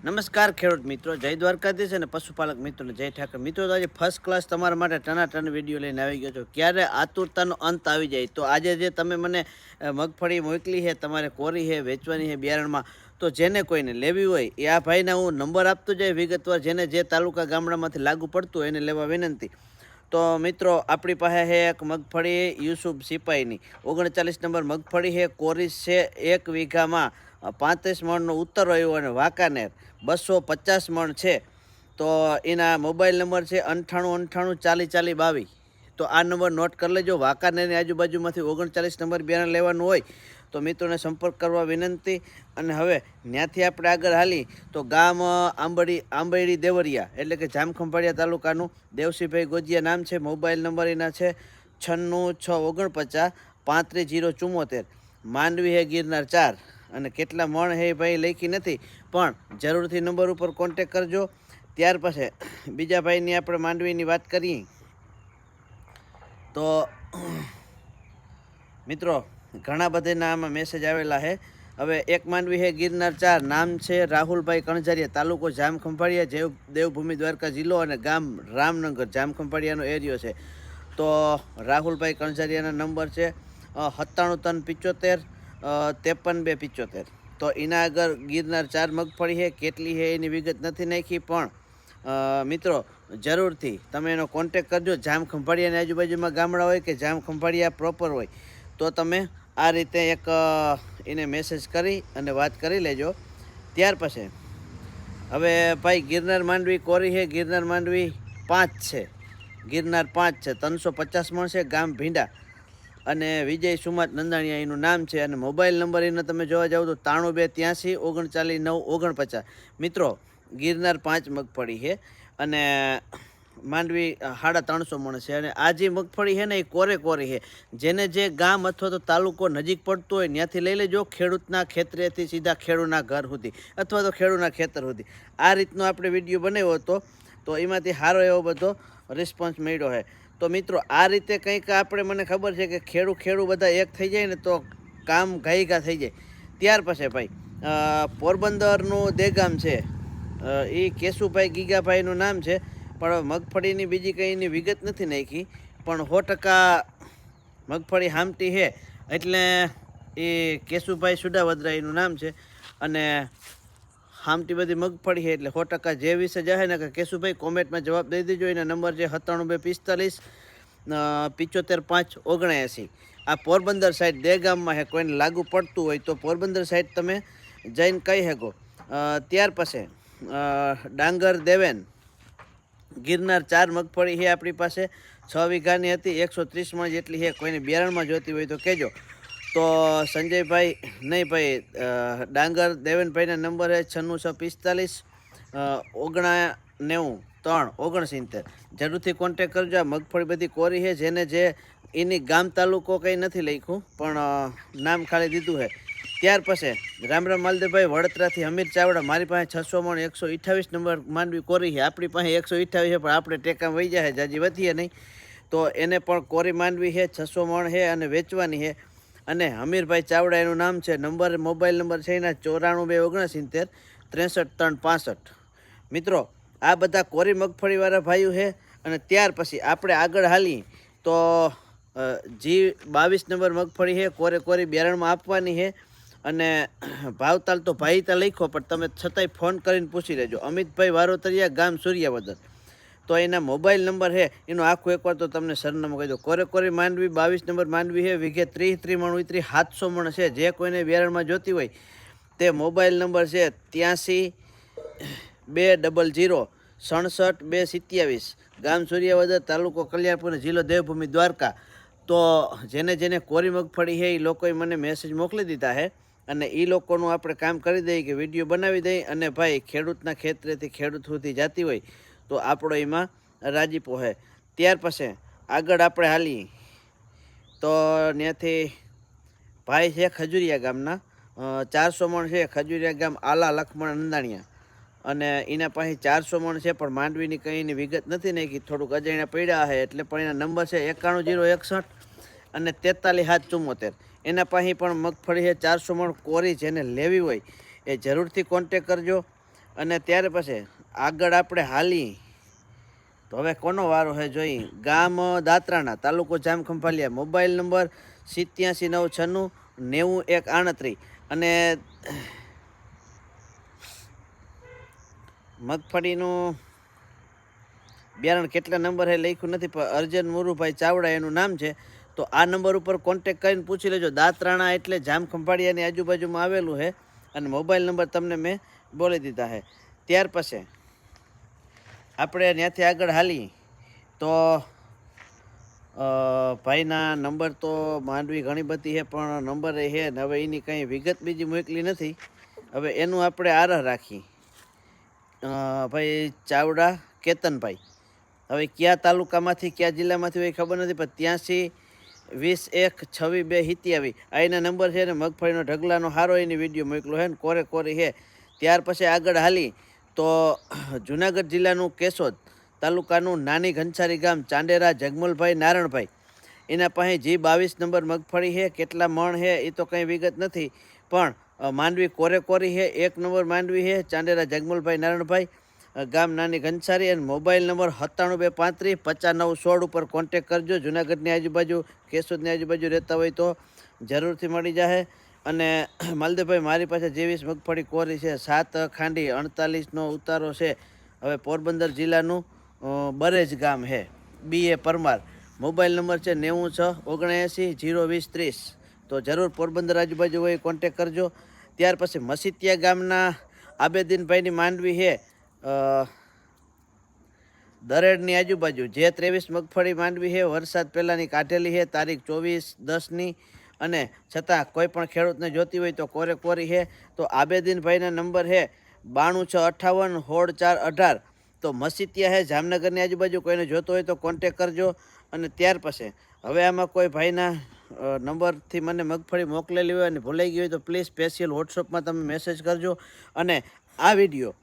નમસ્કાર ખેડૂત મિત્રો, જય દ્વારકાધીશ અને પશુપાલક મિત્રોને જય ઠાકર. મિત્રો તો આજે ફર્સ્ટ ક્લાસ તમારા માટે ટનાટન વિડીયો લઈને આવી ગયો છો. ક્યારે આતુરતાનો અંત આવી જાય. તો આજે જે તમે મને મગફળી મોકલી છે, તમારે કોરી છે, વેચવાની છે બિયારણમાં, તો જેને કોઈને લેવી હોય એ આ ભાઈના હું નંબર આપતો જાય વિગતવાર, જેને જે તાલુકા ગામડામાંથી લાગુ પડતું હોય એને લેવા વિનંતી. તો મિત્રો આપણી પાસે છે એક મગફળી યુસુફ સિપાહીની 39 નંબર મગફળી છે, કોરીસ છે, 1 વીઘામાં 35 મણનો ઉત્તર આવ્યો અને વાંકાનેર 250 મણ છે. તો એના મોબાઈલ નંબર છે 9898404022. તો આ નંબર નોટ કરી લેજો. વાંકાનેરની આજુબાજુમાંથી 39 નંબર બિયારણ લેવાનું હોય તો મિત્રોને સંપર્ક કરવા વિનંતી. અને હવે ત્યાંથી આપણે આગળ હાલી તો ગામ આંબેડી દેવરિયા એટલે કે જામખંભાળિયા તાલુકાનું દેવસીભાઈ ગોજિયા નામ છે. મોબાઈલ નંબર એના છે 9664535074. માંડવી હે ગિરનાર 4. અને કેટલા મણ હે ભાઈ લખી નથી, પણ જરૂરથી નંબર ઉપર કોન્ટેક કરજો. ત્યાર પછી બીજા ભાઈની આપણે માંડવીની વાત કરીએ તો મિત્રો ઘણા બધાના આમાં મેસેજ આવેલા છે. હવે એક માંડવી છે ગિરનાર 4, નામ છે રાહુલભાઈ કણઝારિયા, તાલુકો જામખંભાળિયા, દેવભૂમિ દ્વારકા જિલ્લો અને ગામ રામનગર, જામખંભાળિયાનો એરિયો છે. તો રાહુલભાઈ કણઝારિયાના નંબર છે 97 375 53 275. તો એના આગળ ગિરનાર 4 મગફળી છે. કેટલી છે એની વિગત નથી નાખી, પણ મિત્રો જરૂરથી તમે એનો કોન્ટેક કરજો. જામખંભાળિયાની આજુબાજુમાં ગામડા હોય કે જામખંભાળિયા પ્રોપર હોય તો તમે આ રીતે એક એને મેસેજ કરી અને વાત કરી લેજો. ત્યાર પછી હવે ભાઈ ગિરનાર માંડવી કોરી છે, ગિરનાર માંડવી 5 છે, ગિરનાર 5 છે, 350 મણ છે, ગામ ભીંડા અને વિજય સુમાત નંદાણીયા એનું નામ છે. અને મોબાઈલ નંબર એને તમે જોવા જાવ તો 9283 39 49. મિત્રો ગિરનાર 5 મગફળી છે અને માંડવી 350 મણ છે. અને આ જે મગફળી છે ને એ કોરે છે. જેને જે ગામ અથવા તો તાલુકો નજીક પડતો હોય ત્યાંથી લઈ લેજો. ખેડૂતના ખેતરેથી સીધા ખેડૂતના ઘર સુધી અથવા તો ખેડૂતના ખેતર સુધી આ રીતનો આપણે વિડીયો બનાવ્યો હતો. તો એમાંથી સારો એવો બધો રિસ્પોન્સ મળ્યો છે. તો મિત્રો આ રીતે કંઈક આપણે, મને ખબર છે કે ખેડૂ બધા એક થઈ જાય ને તો કામ ઘાઈઘા થઈ જાય. ત્યાર પછી ભાઈ પોરબંદરનું દેગામ છે, એ કેશુભાઈ ગીગાભાઈનું નામ છે, પણ મગફળીની બીજી કંઈ એની વિગત નથી નાખી. પણ 100% મગફળી હામટી છે એટલે એ કેશુભાઈ સુડાવદરા એનું નામ છે. અને હામટી બધી મગફળી છે એટલે 100% જે વિશે જશે ને કે કેશુભાઈ કોમેન્ટમાં જવાબ દઈ દેજો. એના નંબર છે 97 45 75 5 79. આ પોરબંદર સાઈડ દેગામમાં છે. કોઈને લાગુ પડતું હોય તો પોરબંદર સાઈડ તમે જઈને કહી શકો. ત્યાર પછી ડાંગર દેવેન ગિરનાર 4 મગફળી છે આપણી પાસે, 6 વીઘાની હતી, 130 મણ જેટલી છે. કોઈને બિયારણમાં જોતી હોય તો કહેજો. તો સંજયભાઈ નહીં ભાઈ ડાંગર દેવેનભાઈના નંબર છે 9645 99 3 69. જરૂરથી કોન્ટેક કરજો. આ મગફળી બધી કોરી છે. જેને જે એની ગામ તાલુકો કંઈ નથી લખ્યું, પણ નામ ખાલી દીધું છે. ત્યાર પછી રામ માલદેવભાઈ વડોદરાથી અમીર ચાવડા, મારી પાસે 600 મણ 128 નંબર માંડવી કોરી છે. આપણી પાસે 128 છે, પણ આપણે ટેકામાં વહી જાય, જાજી વધીએ નહીં. તો એને પણ કોરી માંડવી છે, 600 મણ છે અને વેચવાની છે. અને હમીરભાઈ ચાવડા એનું નામ છે. નંબર મોબાઈલ નંબર છે એના 94 29 63 365. મિત્રો આ બધા કોરી મગફળીવાળા ભાઈઓ છે. અને ત્યાર પછી આપણે આગળ હાલી તો G22 નંબર મગફળી છે, કોરી બિયારણમાં આપવાની છે. અને ભાવતાલ તો ભાઈ તા લખો, પણ તમે છતાંય ફોન કરીને પૂછી લેજો. અમિતભાઈ વારોતરિયા, ગામ સૂર્યાવદર. તો એના મોબાઈલ નંબર છે એનું આખું એકવાર તો તમને સરનામું કહી દો. કોરી માંડવી 22 નંબર માંડવી છે, વીઘે 30 મણ ઉતરી 700 મણ છે. જે કોઈને બિયારણમાં જોતી હોય તે મોબાઈલ નંબર છે 83 200 67 227. ગામ સૂર્યાવદર, તાલુકો કલ્યાણપુર, જિલ્લો દેવભૂમિ દ્વારકા. તો જેને કોરી મગફળી છે એ લોકોએ મને મેસેજ મોકલી દીધા છે. અને એ લોકોનું આપણે કામ કરી દઈએ કે વિડીયો બનાવી દઈએ. અને ભાઈ ખેડૂતના ખેતરેથી ખેડૂત સુધી જતી હોય તો આપણો એમાં રાજીપો છે. ત્યાર પછી આગળ આપણે હાલીએ તો ત્યાંથી ભાઈ છે ખજુરિયા ગામના, 400 મણ છે, ખજુરિયા ગામ આલા લખમણ નંદાણીયા. અને એના પાસે 400 મણ છે, પણ માંડવીની કંઈ એની વિગત નથી નાખી, થોડુંક અજાણ્યા પડ્યા છે એટલે. પણ એના નંબર છે 91061 અને 43774. એના પાસે પણ મગફળી છે 400 મણ કોરી. જેને લેવી હોય એ જરૂરથી કોન્ટેક કરજો. અને ત્યાર પછી આગળ આપણે હાલી તો હવે કોનો વારો છે જોઈ. ગામ દાત્રાણા, તાલુકો જામખંભાળિયા, મોબાઈલ નંબર 8796909138. અને મગફળીનું બિયારણ કેટલા નંબર છે લખ્યું નથી, પણ અર્જન મુરુભાઈ ચાવડા એનું નામ છે. તો આ નંબર ઉપર કોન્ટેક કરીને પૂછી લેજો. દાત્રાણા એટલે જામખંભાળિયાની આજુબાજુમાં આવેલું છે. અને મોબાઈલ નંબર તમને મેં બોલી દીધા છે. ત્યાર પછી આપણે ત્યાંથી આગળ હાલી તો ભાઈના નંબર તો માંડવી ઘણી બધી છે, પણ નંબર એ છે ને હવે એની કંઈ વિગત બીજી મોકલી નથી. હવે એનું આપણે આરહ રાખી. ભાઈ ચાવડા કેતનભાઈ, હવે કયા તાલુકામાંથી કયા જિલ્લામાંથી હોય ખબર નથી, પણ 83 20 1 26 2 આ એના નંબર છે ને મગફળીનો ઢગલાનો હારો એની વિડીયો મોકલો છે ને કોરે કોરી છે. ત્યાર પછી આગળ હાલી તો જુનાગઢ જિલ્લાનું કેશોદ તાલુકાનું નાની ઘનસારી ગામ ચાંડેરા જગમલભાઈ નારણભાઈ, એના પાસે G22 નંબર મગફળી છે. કેટલા મણ છે એ તો કંઈ વિગત નથી, પણ માંડવી કોરે કોરી છે. 1 નંબર માંડવી છે. ચાંડેરા જગમલભાઈ નારણભાઈ, ગામ નાની ઘનસારી. અને મોબાઈલ નંબર 97 235 55 916 ઉપર કોન્ટેક કરજો. જુનાગઢની આજુબાજુ કેશોદની આજુબાજુ રહેતા હોય તો જરૂરથી મળી જશે. અને માલદેવભાઈ મારી પાસે 23 મગફળી કોરી છે, 7 ખાંડી 48નો ઉતારો છે. હવે પોરબંદર જિલ્લાનું બરેજ ગામ છે. BA પરમાર, મોબાઈલ નંબર છે 96 79 020 30. તો જરૂર પોરબંદર આજુબાજુ હોય કોન્ટેક કરજો. ત્યાર પછી મસીતિયા ગામના આબેદીનભાઈની માંડવી છે દરેડની આજુબાજુ. જે 23 મગફળી માંડવી છે, વરસાદ પહેલાંની કાઢેલી છે, તારીખ 24/10ની. અને છતાં કોઈ પણ ખેડૂતને જોતી હોય તો કોરે કોરી છે. તો આબેદીનભાઈના નંબર છે 92 658 16 4 18. તો મસીતિયા છે જામનગરની આજુબાજુ, કોઈને જોતો હોય તો કોન્ટેક કરજો. અને ત્યાર પછી હવે આમાં કોઈ ભાઈના નંબરથી મને મગફળી મોકલેલી હોય અને ભૂલાઈ ગઈ હોય તો પ્લીઝ સ્પેશિયલ વોટ્સઅપમાં તમે મેસેજ કરજો. અને આ વિડીયો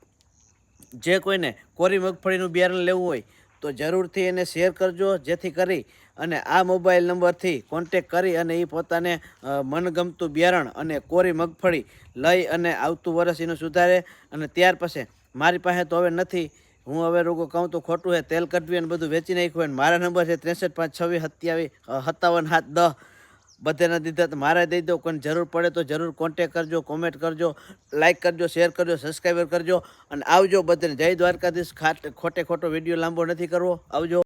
જે કોઈને કોરી મગફળીનું બિયારણ લેવું હોય તો જરૂરથી એને શેર કરજો, જેથી કરી અને આ મોબાઈલ નંબરથી કોન્ટેક કરી અને એ પોતાને મનગમતું બિયારણ અને કોરી મગફળી લઈ અને આવતું વરસ એનું સુધારે. અને ત્યાર પછી મારી પાસે તો હવે નથી, હું હવે રોગો કહું તો ખોટું છે, તેલ કઢવી અને બધું વેચી નાખ્યું હોય. મારા નંબર છે 63 5 26 27 7 10. બધાને દીધા તો મારે દઈ દો. કોઈને જરૂર પડે તો જરૂર કોન્ટેક કરજો, કોમેન્ટ કરજો, લાઇક કરજો, શેર કરજો, સબસ્ક્રાઈબર કરજો. અને આવજો બધાને. જય દ્વારકાધીશ. ખોટે ખોટો વિડીયો લાંબો નથી કરવો. આવજો.